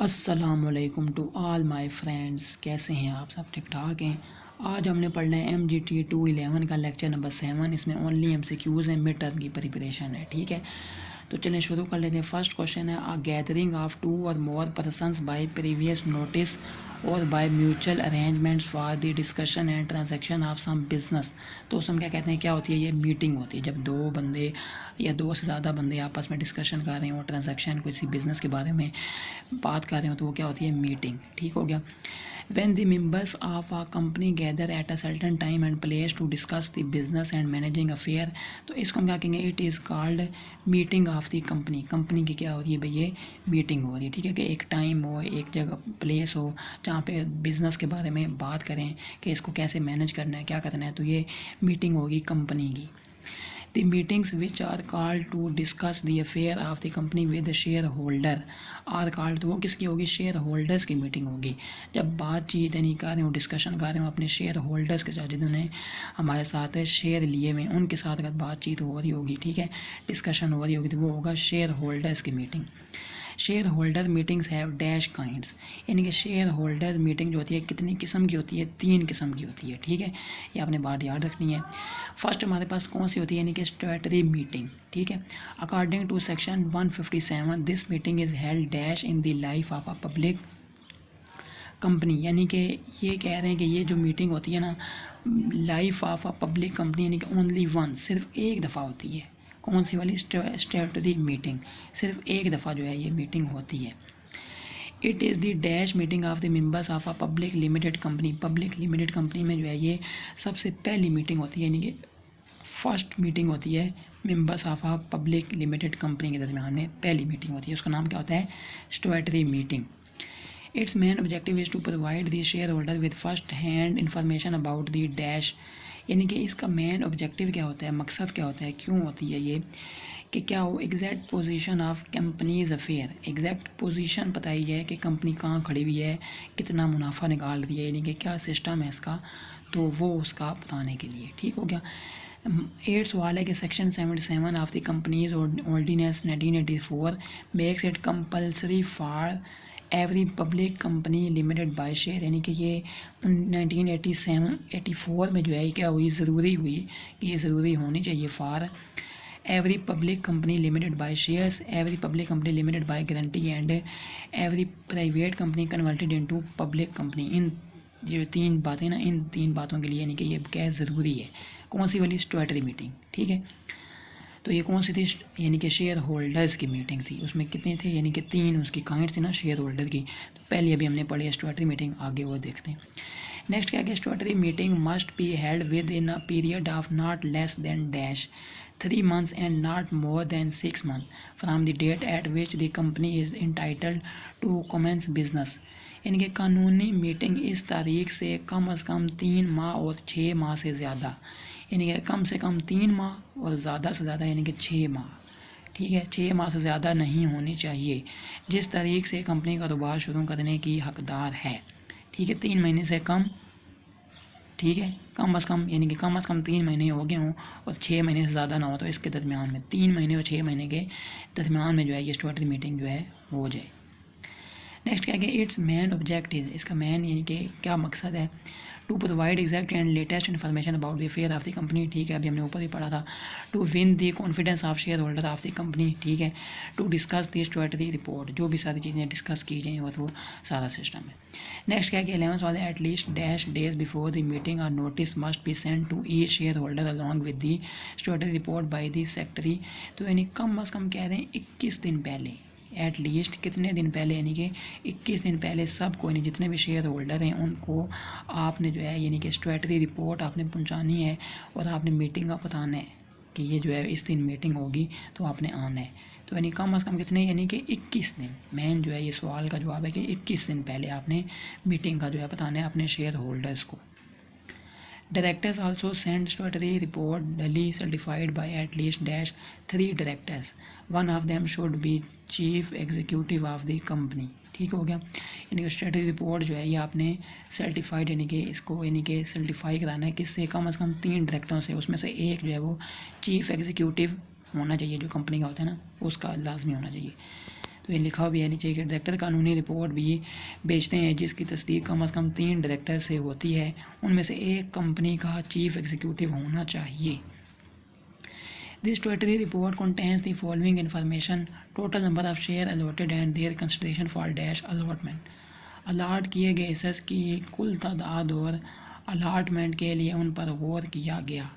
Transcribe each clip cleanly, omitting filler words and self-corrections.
अस्सलामुअलैकुम to all my friends. कैसे हैं आप सब? ठीक ठाक हैं। आज हमने पढ़ना है MGT 211 का लेक्चर नंबर 7। इसमें ओनली MCQs हैं, मिड टर्म की प्रिपरेशन है। ठीक है, तो चलें शुरू कर लेते हैं। फर्स्ट क्वेश्चन है, आ gathering of 2 or more persons by previous notice or by mutual arrangements for the discussion and transaction of some business. तो उसमें क्या कहते हैं, क्या होती है ये? मीटिंग होती है। जब दो बंदे या दो से ज़्यादा बंदे आपस में डिस्कशन कर रहे हो, ट्रांजैक्शन किसी बिज़नेस के बारे में बात कर रहे हो, तो वो क्या होती है? मीटिंग। ठीक हो गया। When the members of a company gather at a certain time and place to discuss the business and managing affair, तो इसको हम क्या कहेंगे? It is called meeting of the company. Company की क्या हो रही है भाई? ये मीटिंग हो रही है। ठीक है, कि एक टाइम हो, एक जगह प्लेस हो जहाँ पे बिज़नेस के बारे में बात करें कि इसको कैसे मैनेज करना है, क्या करना है, तो ये मीटिंग होगी कंपनी की। The meetings which are called to discuss the affair of the company with the shareholder are called, तो वो किसकी होगी? शेयर होल्डर्स की मीटिंग होगी। जब बातचीत यानी कर रहे हो, डिस्कशन कर रहे हो अपने शेयर होल्डर्स के साथ, जिन्होंने हमारे साथ शेयर लिए हुए, उनके साथ अगर बातचीत हो रही होगी, ठीक है, डिस्कशन हो रही होगी, तो वो होगा शेयर होल्डर्स की meeting. Share holder meetings have dash kinds, यानी कि शेयर होल्डर मीटिंग जो होती है कितनी किस्म की होती है? 3 किस्म की होती है। ठीक है, ये आपने बात याद रखनी है। फर्स्ट हमारे पास कौन सी होती है? यानी कि स्टैट्यूटरी मीटिंग। ठीक है, according to section 157 this meeting is held dash in the life of a public company, यानी कि ये कह रहे हैं कि ये जो मीटिंग होती है ना, life of a public company, यानी कि ओनली वन, सिर्फ एक दफ़ा होती है। कौन सी वाली? Statutory meeting. सिर्फ एक दफ़ा जो है ये मीटिंग होती है। It is the dash meeting of the members of a public limited company. Public limited company में जो है ये सबसे पहली मीटिंग होती है, यानी कि फर्स्ट मीटिंग होती है members of a public limited company के दरमियान में पहली मीटिंग होती है। उसका नाम क्या होता है? Statutory meeting. Its main objective is to provide the share holder with first hand information about the dash, यानी कि इसका मेन ऑब्जेक्टिव क्या होता है, मकसद क्या होता है, क्यों होती है ये? कि क्या हो? Exact position of companies affair, exact position बताई जाए कि कंपनी कहाँ खड़ी हुई है, कितना मुनाफा निकाल रही है, यानी कि क्या सिस्टम है इसका, तो वो उसका बताने के लिए। ठीक हो गया। 8 सवाल है कि section 77 of the companies ordinance 1984 makes it compulsory for every public company limited by share, यानी कि ये 1984 में जो है क्या हुई? ज़रूरी हुई कि ये ज़रूरी होनी चाहिए for every public company limited by shares, every public company limited by guarantee and every private company converted into public company. इन जो 3 बातें ना, इन 3 बातों के लिए यानी कि ये क्या ज़रूरी है? कौन सी वाली? Statutory meeting. ठीक है, तो ये कौन सी थी? यानी कि शेयर होल्डर्स की मीटिंग थी। उसमें कितने थे? यानी कि 3 उसकी काइंड थी ना शेयर होल्डर की। तो पहले अभी हमने पढ़ी है स्टैट्यूटरी मीटिंग, आगे वो देखते हैं। नेक्स्ट क्या है? Statutory meeting must be held with in a period of not less than dash 3 months and not more than 6 months from the date at which the company is entitled to commence business, यानी कि कानूनी meeting इस तारीख से कम 3 माह और 6 माह से ज़्यादा, यानी कि कम से कम 3 माह और ज़्यादा से ज़्यादा यानी कि 6 माह। ठीक है, 6 माह से ज़्यादा नहीं होनी चाहिए जिस तारीख से कंपनी कारोबार शुरू करने की हकदार है। ठीक है, 3 महीने से कम। ठीक है, कम अज़ कम, यानी कि कम अज़ कम 3 महीने हो गए हों और 6 महीने से ज़्यादा ना हो, तो इसके दरमियान में 3 महीने और 6 महीने के दरमियान में जो है ये स्टैट्यूटरी मीटिंग जो है हो जाए। नेक्स्ट क्या है कि इट्स मेन ऑब्जेक्टिव, इसका मेन यानी कि क्या मकसद है? To provide exact and latest information about the affair of the company. ठीक है, अभी हमने ऊपर ही पढ़ा था। To win the confidence of share holder of the company. ठीक है, to discuss the strategy report, जो भी सारी चीज़ें डिस्कस की जाएँ और वो सारा सिस्टम है। नेक्स्ट क्या है कि 11 वाले at least dash days before the meeting और notice must be send to each shareholder along with the strategy report by the secretary. तो यानी कम अज़ कम कह रहे हैं 21 दिन पहले, एटलीस्ट कितने दिन पहले? यानी कि 21 दिन पहले सबको, यानी जितने भी शेयर होल्डर हैं उनको आपने जो है यानी कि स्ट्रेटजी रिपोर्ट आपने पहुंचानी है और आपने मीटिंग का बताना है कि ये जो है इस दिन मीटिंग होगी, तो आपने आना है। तो यानी कम अज़ कम कितने? यानी कि 21 दिन। मेन जो है ये सवाल का जवाब है कि 21 दिन पहले आपने मीटिंग का जो है बताना है अपने शेयर होल्डर्स को। Directors also send statutory report duly certified by at least dash 3 directors. One of them should be chief executive of the company. ठीक हो गया, यानी कि स्टैट्यूटरी रिपोर्ट जो है ये आपने सर्टिफाइड यानी कि इसको यानी कि सर्टिफाई कराना है किससे? कम से कम 3 डायरेक्टरों से। उसमें से एक जो है वो चीफ एग्जीक्यूटिव होना चाहिए, जो कंपनी का होता है ना, उसका लाजमी होना चाहिए। तो ये लिखा भी है नीचे कि डायरेक्टर कानूनी रिपोर्ट भी भेजते हैं जिसकी तस्दीक कम अज़ कम 3 डायरेक्टर से होती है, उनमें से एक कंपनी का चीफ एग्जीक्यूटिव होना चाहिए। This statutory report contains the following information: total number of share allotted and their consideration for dash allotment. Allot किए गए हिस्से की कुल तादाद और अलाटमेंट के लिए उन पर गौर किया गया।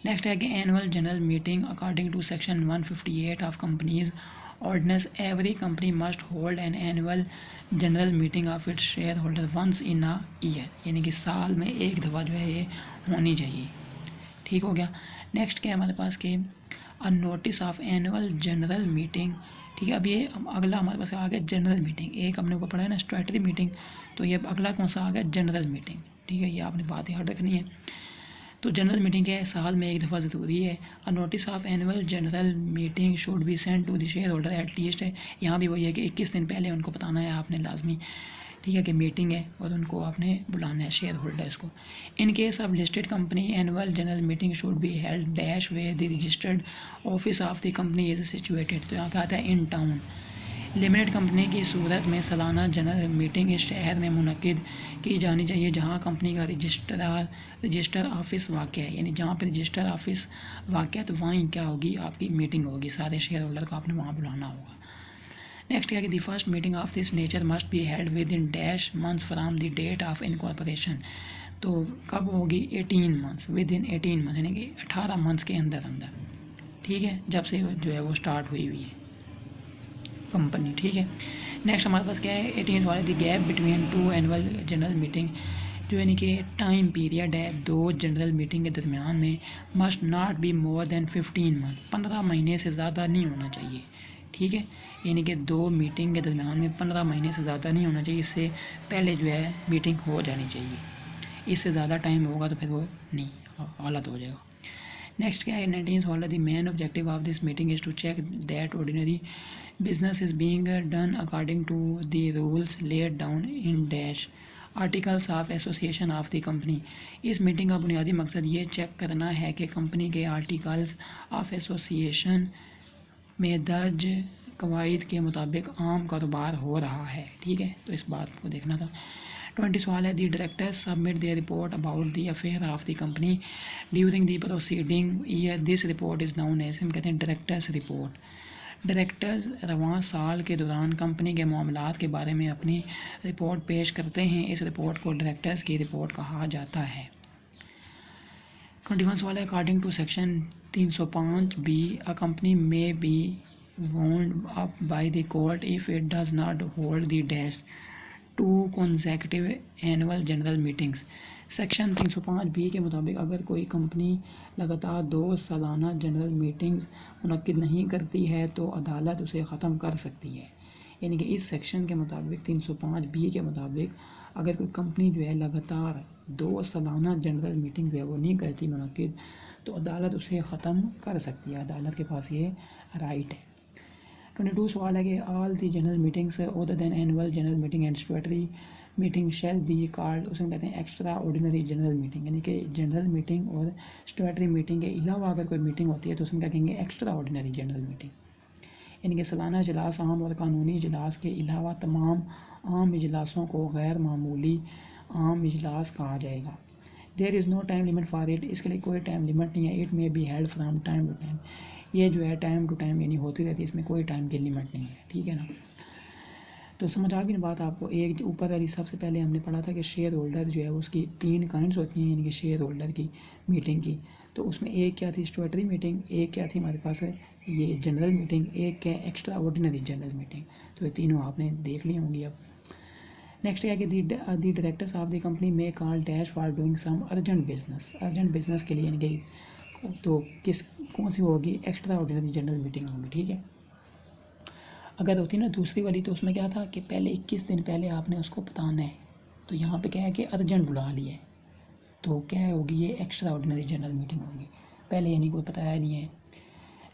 नेक्स्ट है कि annual general meeting according to section 158 of companies ordinance every company must hold an annual general meeting of its share holder once in a year, यानी कि साल में एक दफ़ा जो है ये होनी चाहिए। ठीक हो गया। नेक्स्ट क्या है हमारे पास कि अ notice of annual general meeting. ठीक है, अब ये अगला हमारे पास आ गया जनरल मीटिंग। एक हमने ऊपर पढ़ा है ना स्ट्रेटजी मीटिंग, तो ये अगला कौन सा आ गया जनरल मीटिंग। ठीक है, ये आपने बात याद रखनी है। तो जनरल मीटिंग क्या है, साल में एक दफ़ा ज़रूरी है। A notice of annual general meeting should be send to the share holder at least है। यहाँ भी वही है कि 21 दिन पहले उनको बताना है आपने लाजमी। ठीक है कि मीटिंग है और उनको आपने बुलाना है शेयर होल्डर्स को। In case of listed company annual general meeting should be held dash way the registered office of the company is situated. तो यहाँ क्या आता है इन टाउन। लिमिटेड कंपनी की सूरत में सालाना जनरल मीटिंग इस शहर में मुनक्किद की जानी चाहिए जहाँ कंपनी का रजिस्टर ऑफिस वाक़ है, यानी जहाँ पे रजिस्टर ऑफिस वाक़ है तो वहीं क्या होगी आपकी मीटिंग होगी, सारे शेयर होल्डर को आपने वहाँ बुलाना होगा। नेक्स्ट क्या कि the first meeting of this nature must be held within dash months from the date of incorporation. तो कब होगी 18 मंथ्स, विद इन 18 मंथ्स, यानी कि 18 मंथ्स के अंदर अंदर। ठीक है, जब से जो है वो स्टार्ट हुई है कंपनी। ठीक है, नेक्स्ट हमारे पास क्या है 18 वाले the gap between 2 annual general meeting, जो यानी कि टाइम पीरियड है 2 जनरल मीटिंग के दरमियान में must not be more than 15 month, 15 महीने से ज़्यादा नहीं होना चाहिए। ठीक है, यानी कि 2 मीटिंग के दरमियान में 15 महीने से ज़्यादा नहीं होना चाहिए, इससे पहले जो है मीटिंग हो जानी चाहिए। इससे ज़्यादा टाइम होगा तो फिर वो नहीं गलत हो जाएगा। नेक्स्ट क्या है 19 वाला the main objective of this meeting is to check that ordinary business is being done according to the rules laid down in dash articles of association of the company. इस मीटिंग का बुनियादी मकसद ये check करना है कि company के articles of association में दर्ज कवायद के मुताबिक आम कारोबार हो रहा है। ठीक है, तो इस बात को देखना था। 20 सवाल है the directors submit their report about the affair of the company during the proceeding year. This report is known as, हम कहते हैं डायरेक्टर्स रिपोर्ट। डायरेक्टर्स रवां साल के दौरान कंपनी के मामलात के बारे में अपनी रिपोर्ट पेश करते हैं। इस रिपोर्ट को डायरेक्टर्स की रिपोर्ट कहा जाता है। 21 सवाल है according to section 305B a company may be wound up by the court if it does not hold the dash 2 consecutive annual general meetings। Section 305B के मुताबिक अगर कोई कंपनी लगातार 2 सालाना जनरल मीटिंग्स मुनक्किद नहीं करती है तो अदालत उसे ख़त्म कर सकती है। यानी कि इस सेक्शन के मुताबिक 305B के मुताबिक अगर कोई कंपनी जो है लगातार 2 सालाना जनरल मीटिंग जो है वो नहीं करती मुनक्किद तो अदालत उसे ख़त्म कर सकती है, अदालत के पास ये राइट है। 22 सवाल है कि all the general meetings other than annual general meeting and statutory meeting shall be called, उसमें कहते हैं एक्स्ट्रा ऑर्डिनरी जनरल मीटिंग, यानी कि जनरल मीटिंग और स्टैट्यूटरी मीटिंग के अलावा अगर कोई मीटिंग होती है तो उसमें क्या कहेंगे एक्स्ट्रा ऑर्डिनरी जनरल मीटिंग। यानी कि सालाना इजलास आम और कानूनी इजलास के अलावा तमाम आम इजलासों को गैर मामूली आम इजलास कहा जाएगा। There is no time limit for it, इसके लिए कोई टाइम लिमिट नहीं है। It may be held from time to time, ये जो है टाइम टू टाइम यानी होती रहती है, इसमें कोई टाइम की लिमिट नहीं है। ठीक है ना, तो समझ आ गई ना बात आपको। एक ऊपर वाली सबसे पहले हमने पढ़ा था कि शेयर होल्डर जो है उसकी 3 काइंड्स होती हैं, यानी कि शेयर होल्डर की मीटिंग की। तो उसमें एक क्या थी स्टैट्यूटरी मीटिंग, एक क्या थी हमारे पास है ये जनरल मीटिंग, एक क्या एक्स्ट्रा ऑर्डिनरी जनरल मीटिंग। तो ये तीनों आपने देख ली होंगी। अब नेक्स्ट क्या कि the directors of the company may call dash for doing some urgent business, urgent business के लिए यानी कि तो कौन सी होगी एक्स्ट्रा ऑर्डिनरी जनरल मीटिंग होगी। ठीक है, अगर होती ना दूसरी वाली तो उसमें क्या था कि पहले 21 दिन पहले आपने उसको बताना है, तो यहाँ पे क्या है कि अर्जेंट बुला लिया है तो क्या होगी ये एक्स्ट्रा ऑर्डिनरी जनरल मीटिंग होगी, पहले यानी कोई बताया नहीं है।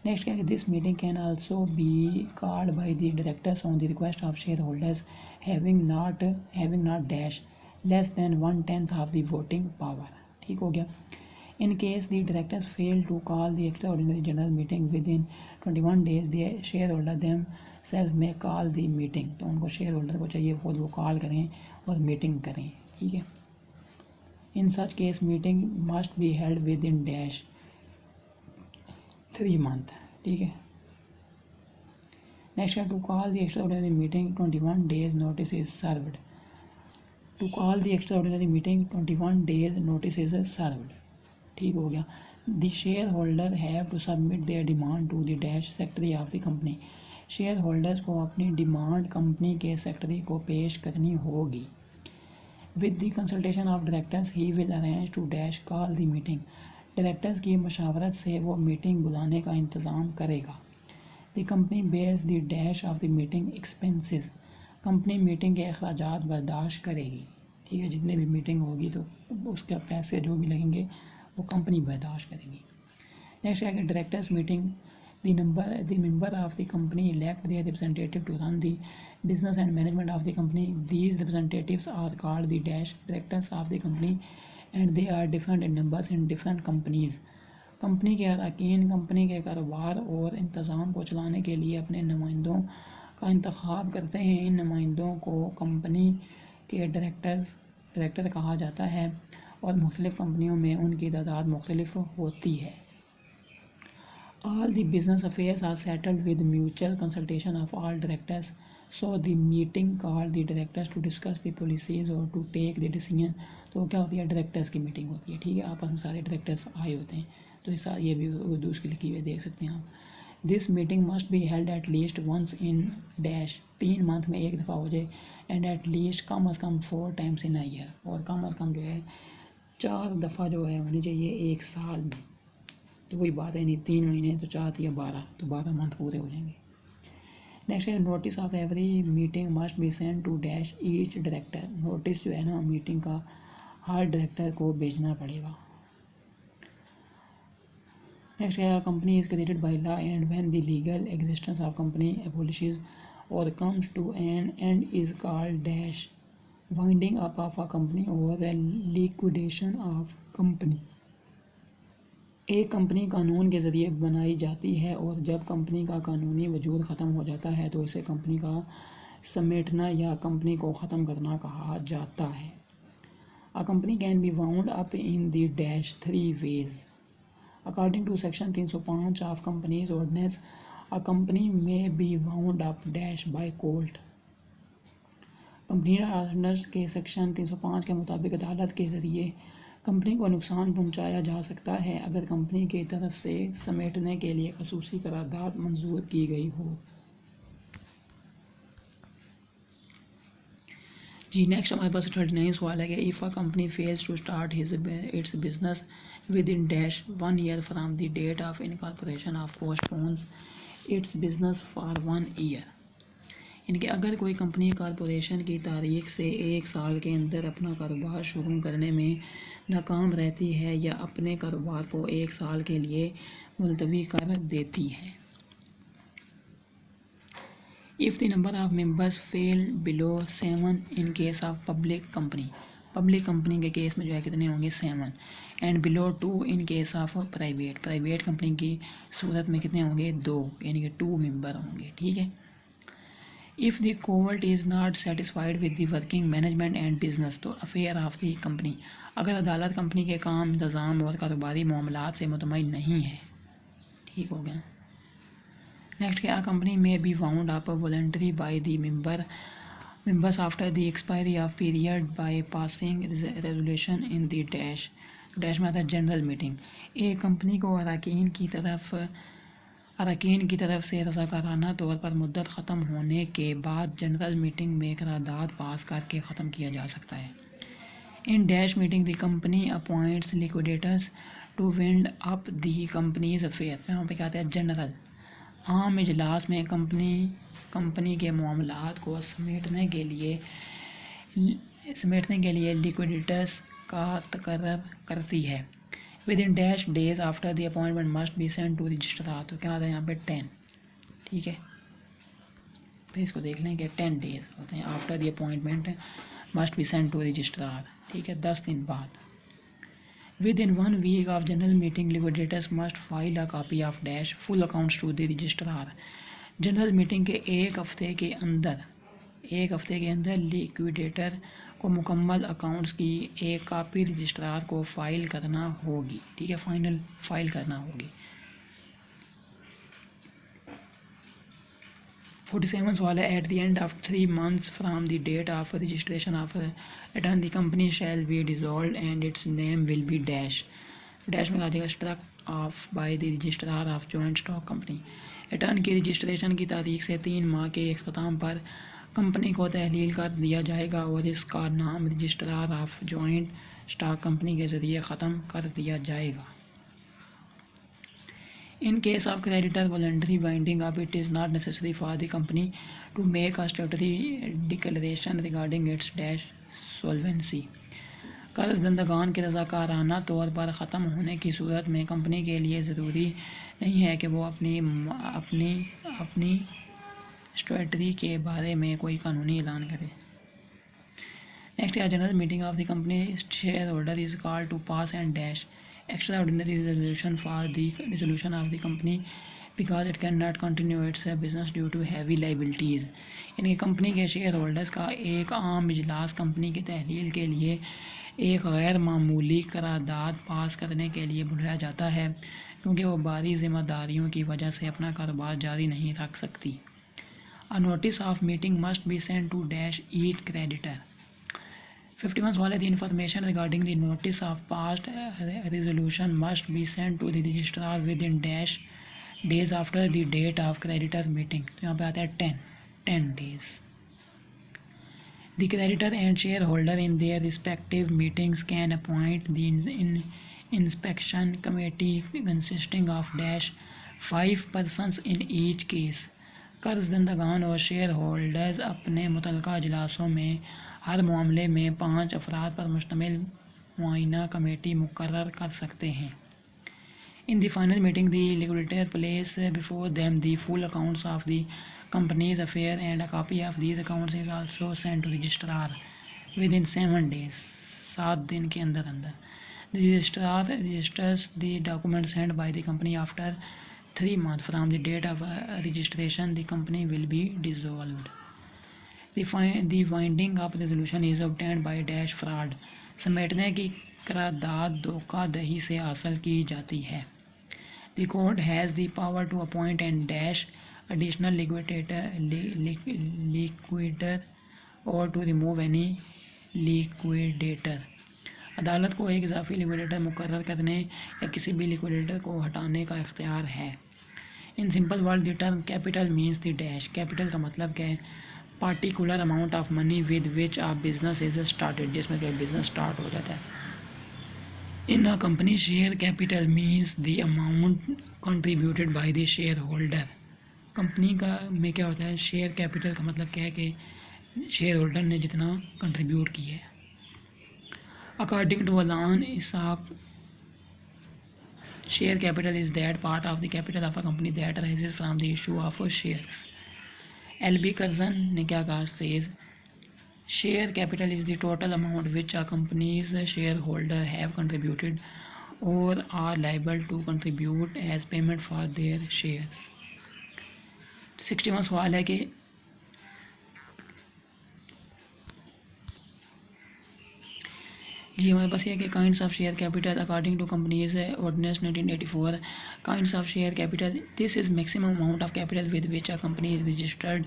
नेक्स्ट क्या है this meeting can also be called by the directors on the request of share holders having not dash less than 1/10 of the voting power. ठीक हो गया। In case the directors fail to call the extraordinary general meeting within 21 days, the shareholder self में call दी meeting, तो उनको share holder को चाहिए खुद वो कॉल करें और मीटिंग करें, ठीक है। In such case meeting must be held within dash 3 month, ठीक है। नेक्स्ट है to call the extraordinary meeting 21 days notice is served. To call the extraordinary meeting 21 days notice is served, ठीक हो गया। The share holder have to submit their demand to the dash secretary of the company. Shareholders को अपनी demand company के secretary को पेश करनी होगी। With the consultation of directors he will arrange to dash call the meeting. Directors की मशावरत से वो मीटिंग बुलाने का इंतज़ाम करेगा। The company bears the dash of the meeting expenses. Company meeting के अखराजात बर्दाश्त करेगी, ठीक है। जितने भी मीटिंग होगी तो उसके पैसे जो भी लगेंगे वो कंपनी बर्दाश्त करेगी। नेक्स्ट है directors meeting the member of the company elect their representative to run the business and management of the company. These representatives are called the dash directors of the company and they are different in numbers in different companies. Company के अरकान company के कारोबार और इंतज़ाम को चलाने के लिए अपने नुमाइंदों का इंतखाब करते हैं। इन नुमाइंदों को कंपनी के डायरेक्टर कहा जाता है और मुख्तलिफ़ कंपनियों में उनकी तादाद मुख्तलिफ होती है। All the business affairs are settled with mutual consultation of all directors. So the meeting called the directors to discuss the policies or to take the decision. तो क्या होती है, डायरेक्टर्स की मीटिंग होती है, ठीक है। आपस में सारे डायरेक्टर्स आए होते हैं, तो ये भी उर्दू उसकी लिखी हुई देख सकते हैं आप। This meeting must be held at least once in dash 3 month में एक दफ़ा हो जाए, एंड एट लीस्ट कम अज़ कम 4 टाइम्स इन अ ईयर, और कम अज़ कम जो है 4 दफ़ा जो है होनी चाहिए एक साल में। तो वही बात है, नहीं 3 महीने तो 4 या 12, तो 12 मंथ पूरे हो जाएंगे। नेक्स्ट है notice of every meeting must be send to dash each director. Notice जो है ना मीटिंग का हर डायरेक्टर को भेजना पड़ेगा। नेक्स्ट है company is created by law and when the legal existence of company abolishes और comes to an end is called dash winding up of a company और लिक्विडेशन ऑफ कंपनी। एक company कानून के ज़रिए बनाई जाती है और जब कंपनी का कानूनी वजूद ख़त्म हो जाता है तो इसे कंपनी का समेटना या कंपनी को ख़त्म करना कहा जाता है। A company can be wound up in the dash 3 ways. According to section 305 of companies ordinance a company may be wound up dash by court. Company ordinance के सेक्शन 305 के मुताबिक अदालत के ज़रिए कंपनी को नुकसान पहुंचाया जा सकता है अगर कंपनी की तरफ से समेटने के लिए खसूसी करारदाद मंजूर की गई हो। जी नेक्स्ट हमारे पास 39 सवाल है कि if a company fails to start its business within dash 1 year from the date of incorporation of postpones its business for 1 year. इनके अगर कोई कंपनी कॉरपोरेशन की तारीख से 1 साल के अंदर अपना कारोबार शुरू करने में नाकाम रहती है या अपने कारोबार को 1 साल के लिए मुलतवी कर देती है। If the number of members fail below 7 in case of public company के केस में जो है कितने होंगे 7, and below 2 in case of private company की सूरत में कितने होंगे 2, यानी कि 2 मेंबर होंगे, ठीक है। If the court is not satisfied with the working management and business तो अफेयर ऑफ द कंपनी। अगर अदालत कंपनी के काम इंतज़ाम और कारोबारी मामलात से मुतमईन नहीं है, ठीक हो गया। नेक्स्ट क्या company may be wound up voluntary by the members after the expiry of period by passing resolution in the dash में आता है जनरल मीटिंग। एक कंपनी को अरकान की तरफ से रज़ाकाराना तौर पर मुद्दत ख़त्म होने के बाद जनरल मीटिंग में करारदाद पास करके ख़त्म किया जा सकता है। In dash meeting the company appoints liquidators to wind up the company's affair. यहाँ पे क्या आता है जनरल। आम इजलास में कंपनी के मामलात को समेटने के लिए लिक्विडेटर्स का तकर्रर करती है। Within dash days after the appointment must be send to registrar. तो क्या आता है यहाँ पे 10, ठीक है। फिर इसको देख लें कि 10 डेज होते हैं after the appointment must be send to registrar, ठीक है, 10 दिन बाद। Within 1 week of general meeting liquidators must file a copy of dash full accounts to the registrar. General meeting के एक हफ्ते के अंदर लिक्विडेटर को मुकम्मल अकाउंट्स की एक कापी रजिस्ट्रार को फाइल करना होगी। ठीक है, फाइल करना होगी। 47 सवाल है, at the end of 3 months from the date of registration of return the company shall be dissolved and its name will be dash में कहा जाएगा struck off by the registrar of joint stock company. Return की registration की तारीख से 3 माह के अख्ताम पर कंपनी को तहलील कर दिया जाएगा और इसका नाम registrar of joint stock company के ज़रिए ख़त्म कर दिया जाएगा। In case of creditor voluntary winding up, it is not necessary for the company to make a statutory declaration regarding its dash solvency. कर्जदंदगान के रज़ाकाराना तौर पर ख़त्म होने की सूरत में कंपनी के लिए ज़रूरी नहीं है कि वो अपनी स्ट्रेटजी के बारे में कोई कानूनी ऐलान करे। Next, general meeting of the company share holder is called to pass and dash extraordinary resolution for the dissolution of the company because it cannot continue its business due to heavy liabilities. यानी company के share holders का एक आम इजलास company की तहलील के लिए एक गैर मामूली करारदाद पास करने के लिए बुलाया जाता है क्योंकि वो भारी जिम्मेदारियों की वजह से अपना कारोबार जारी नहीं रख सकती। A notice of meeting must be sent to dash each creditor. 51 सवाल है, the information regarding the notice of past resolution must be sent to the registrar within dash days after the date of creditor meeting. तो यहाँ पे आता है 10 days. The creditor and shareholder in their respective meetings can appoint the inspection committee consisting of dash 5 persons in each case. कर्जदंदगान और share holders अपने मुतल्लिका इजलासों में हर मामले में 5 अफराद पर मुश्तमिल मुआइना कमेटी मुकर्रर कर सकते हैं। In the final meeting the liquidator place before them the full accounts of the company's affair and a copy of these accounts is also sent to registrar within 7 days, 7 दिन के अंदर the registrar registers the document sent by the company after 3 months from the date of registration the company will be dissolved. The winding up resolution is obtained by dash fraud. समेटने की करारदाद धोखाधड़ी से हासिल की जाती है। The court has the power to appoint and dash additional liquidator or to remove any liquidator. अदालत को एक इजाफी लिक्विडेटर मुकर्रर करने या किसी भी लिक्विडेटर को हटाने का इख्तियार है। In simple word the term capital means the dash. Capital का मतलब क्या है? Particular amount of money with which a business is started, जिसमें कोई बिजनेस स्टार्ट हो जाता है। In a company share capital means the amount contributed by the share holder. Company का में क्या होता है? शेयर कैपिटल का मतलब क्या है कि शेयर होल्डर ने जितना कंट्रीब्यूट किया है। According to Alan Isaac, share capital is that part of the capital of a company that arises from the issue of shares. LB Curzon ने क्या कहा? Says share capital is the total amount which a company's share holder have contributed और are liable to contribute as payment for their shares. 61 सवाल है कि जी हमारे पास ये कि kinds of share capital according to companies ordinance 1984। Kinds of share capital, this is maximum amount of capital with which a company is registered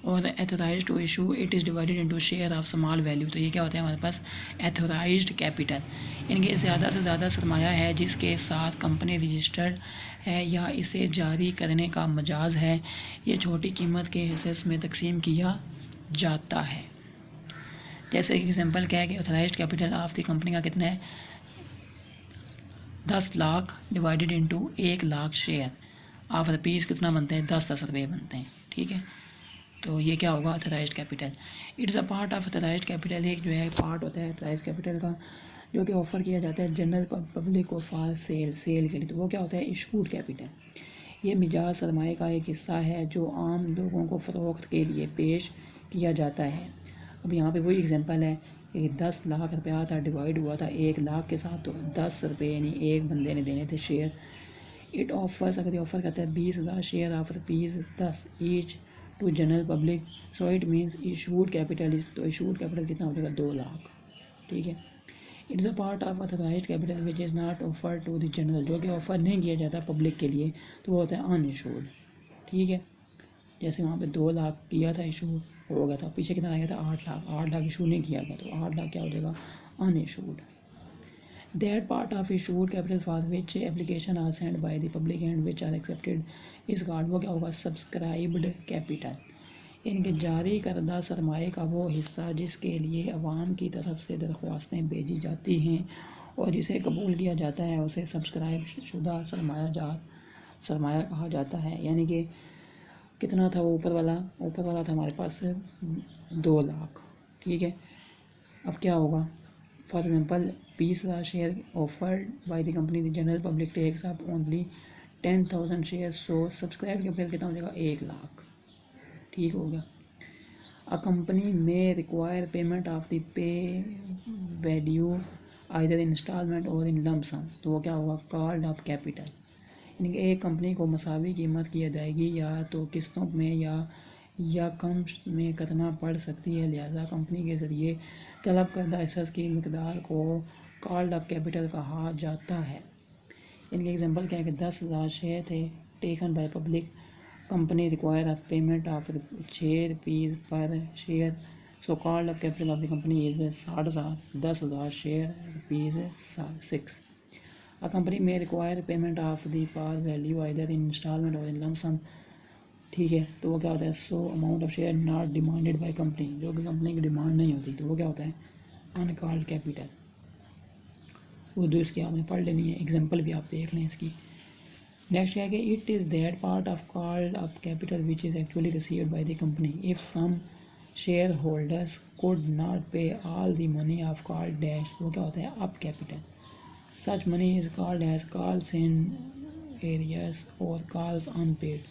और authorised to issue. It is divided into share of small value. तो ये क्या होता है हमारे पास? Authorised capital, इनके ज़्यादा से ज़्यादा सरमाया है जिसके साथ कंपनी रजिस्टर्ड है या इसे जारी करने का मजाज है। ये छोटी कीमत के हिस्से में तकसीम किया जाता है। जैसे एग्जांपल क्या है कि authorised capital of the company का कितना है? 10 lakh divided into 1 lakh share of rupees कितना बनते हैं? 10 रुपये बनते हैं। ठीक है, तो ये क्या होगा? Authorised capital. It's a part of authorised capital, एक जो है पार्ट होता है ऑथराइज्ड कैपिटल का जो कि ऑफ़र किया जाता है जनरल पब्लिक को फॉर सेल के लिए। तो वो क्या होता है? Issued capital. ये मिजाज सरमाए का एक हिस्सा है जो आम लोगों को फ़रोख्त के लिए पेश किया जाता है। अब यहाँ पे वही एग्जांपल है कि 10 लाख रुपया था, डिवाइड हुआ था 1 लाख के साथ, तो 10 रुपये यानी एक बंदे ने देने थे शेयर। इट ऑफर्स, अगर ये ऑफ़र करता है 20,000 share of ₹10 each to general public, so it means issued capital is, तो इशूड कैपिटल कितना हो जाएगा 2 लाख। ठीक है। It's a part of authorised capital which is not offer to the general, जो कि ऑफ़र नहीं किया जाता पब्लिक के लिए, तो वो होता है अनइशूड। ठीक है। जैसे वहाँ पे 2 लाख किया था इशू हो गया था, पीछे कितना आ गया था 8 लाख इशू नहीं किया गया, तो 8 लाख क्या हो जाएगा unissued. That part of issued capital for which application are send by the public and which are accepted is called, वो क्या होगा सब्सक्राइब्ड कैपिटल, इनके जारी करदा सरमाए का वो हिस्सा जिसके लिए अवाम की तरफ से दरख्वास्तें भेजी जाती हैं और जिसे कबूल किया जाता है उसे सब्सक्राइब शुदा सरमाया कहा जाता है। यानी कि कितना था वो ऊपर वाला था हमारे पास 2 लाख। ठीक है। अब क्या होगा, for example 20,000 share offered by the company, the general public takes up only 10,000 share, so subscribe capital कितना हो जाएगा 1 लाख। ठीक हो गया। A company may require payment of the pay value either instalment or in lump sum, तो वो क्या होगा कॉल्ड ऑफ कैपिटल, यानी कि एक कंपनी को मसावी कीमत की अदायगी या तो किस्तों में या कम में करना पड़ सकती है, लिहाजा कंपनी के ज़रिए तलब करदा हिस्सा की मकदार को कॉल्ड ऑफ कैपिटल कहा जाता है। इनके एग्जांपल क्या है कि 10,000 शेयर थे taken by public company require of payment of ₹6 पर share, so called of capital of the company is 60,000, 10,000 share ₹6। A company may require payment of the par value either in installment or in lump sum। ठीक है। तो वो क्या होता है so amount of share not demanded by company, जो कि company की डिमांड नहीं होती, तो वो क्या होता है अनकॉल्ड कैपिटल। उर्दू इसकी आपने पढ़ लेनी है, एग्जांपल भी आप देख लें इसकी। नेक्स्ट क्या है कि it is that part of called of capital which is actually received by the company if some share holders could not pay all the money of called dash, वो क्या होता है up capital. Such money is called as calls in arrears और calls unpaid।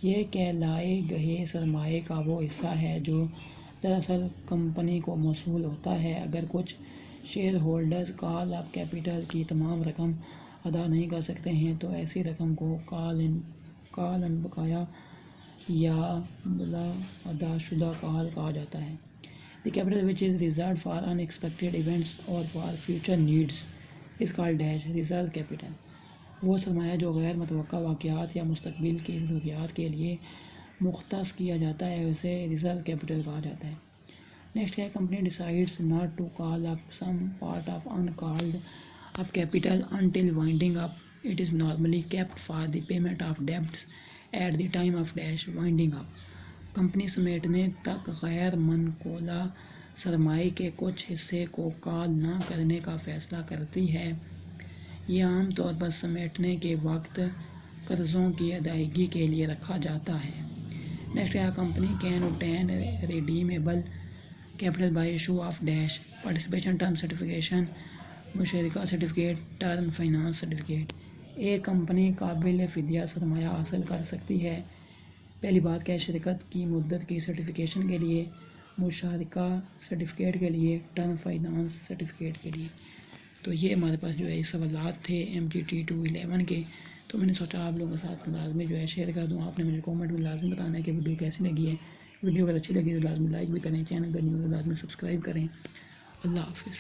ये कहलाए गए सरमाए का वो हिस्सा है जो दरअसल कंपनी को मौसूल होता है अगर कुछ share holders call of capital की तमाम रकम अदा नहीं कर सकते हैं, तो ऐसी रकम को कॉल इन बकाया या मुला अदाशुदा कॉल कहा जाता है। The capital which is reserve for unexpected events और for future needs is called dash reserve capital. वो सरमाया जो गैर मुतवक्का वाक़यात या मुस्तकबिल की ज़रूरियात के लिए मुख्तस किया जाता है उसे रिजर्व कैपिटल कहा जाता है। नेक्स्ट क्या है company decides not to call up some part of uncalled of capital until winding up, it is normally kept for the payment of debts at the time of dash winding up. Company समेटने तक गैर मनकोला सरमाए के कुछ हिस्से को call ना करने का फ़ैसला करती है। ये आम तौर पर समेटने के वक्त कर्ज़ों की अदायगी के लिए रखा जाता है। नेक्स्ट है company can obtain redeemable capital by issue of dash participation term certification मुशरिका सर्टिफिकेट टर्म फाइनेंस सर्टिफिकेट। एक कंपनी काबिल फ़िदिया सरमाया हासिल कर सकती है। पहली बात क्या है शिरकत की मुद्दत की सर्टिफिकेशन के लिए, मुशारिका सर्टिफिकेट के लिए, टर्म फाइनेंस सर्टिफिकेट के लिए। तो ये हमारे पास जो है सवालात थे MGT 211 के, तो मैंने सोचा आप लोगों के साथ लाजमी जो है शेयर कर दूँ। आपने मुझे कमेंट में लाजमी बताना है कि वीडियो कैसी लगी है। वीडियो अगर अच्छी लगी तो लाजमी लाइक भी करें, चैनल पर न्यू तो लाजमी सब्सक्राइब करें। अल्लाह हाफ़िज़।